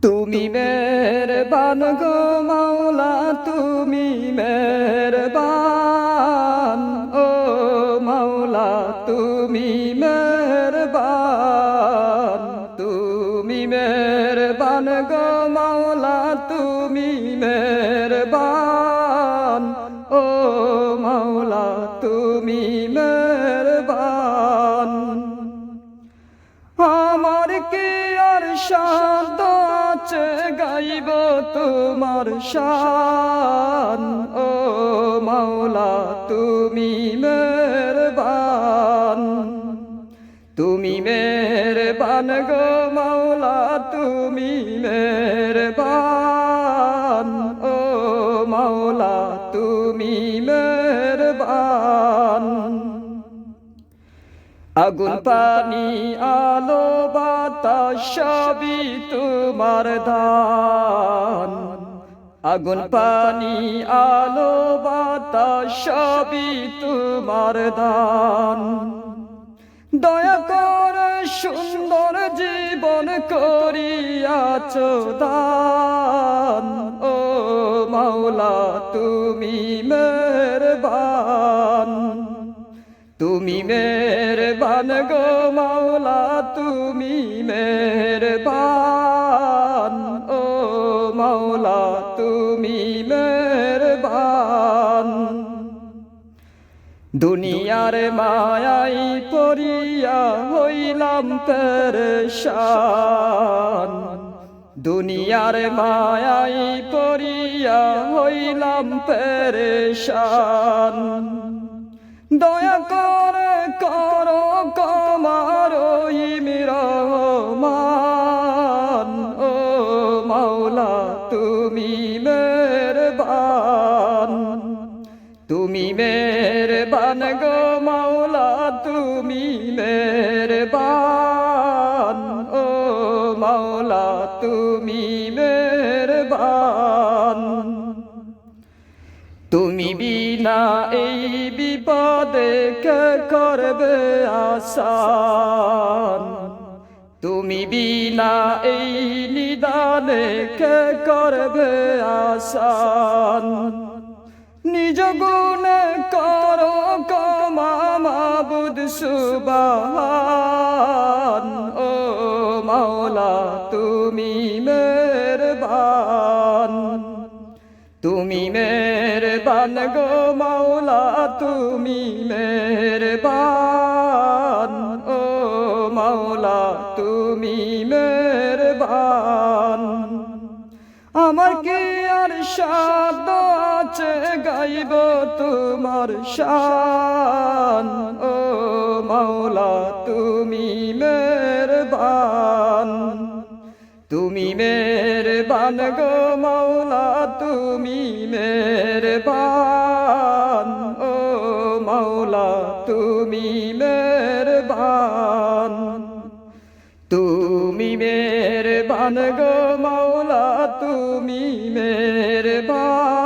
তুমি মেহেরবান গো মাওলা, তুমি মেহেরবান। ও মাওলা তুমি মেহেরবান, তুমি মেহেরবান গো মাওলা, তুমি মেহেরবান। ও মাওলা তুমি মেহেরবান। আমার কি আর সাধ্য আছে গাইব তোমার শান। ও মাওলা তুমি মেহেরবান, তুমি মেহেরবান গো মাওলা, তুমি মেহেরবান। ও মাওলা তুমি মেহেরবান। আগুন পানি আলো বাতাস সবই তোমার দান। আগুন পানি আলো বাতাস সবই তোমার দান। দয়া করে সুন্দর জীবন করিয়াছ দান। ও মাওলা তুমি মেহেরবান, তুমি মেহেরবান গো মাওলা, তুমি মেহেরবান। ও মাওলা তুমি মেহেরবান। দুনিয়ার মায়াই পড়িয়া হইলাম পেরেশান। দুনিয়ার মায়াই পড়িয়া হইলাম পেরেশান। দয়া করে করো কমার রহমান। ও মাওলা তুমি মেহেরবান, তুমি মেহেরবান গো মাওলা, তুমি মেহেরবান। ও মাওলা তুমি মেহেরবান। তুমি বিনা এই বিপদে কে করবে আসান। তুমি বিনা এই নিদানে কে করবে আসান। নিজ গুণে করো ক্ষমা মাবুদ সুবহান। ও মাওলা তুমি মেহেরবান, তুমি মেহেরবান গো মাওলা, তুমি মেহেরবান। ও মাওলা তুমি মেহেরবান। আমার কি আর সাধ্য আছে গাইব তোমার শান। ও মাওলা তুমি মেহেরবান, তুমি মেহেরবান গো মাওলা, তুমি মেহেরবান। ও মাওলা তুমি মেহেরবান, তুমি মেহেরবান গো মাওলা, তুমি মেহেরবান।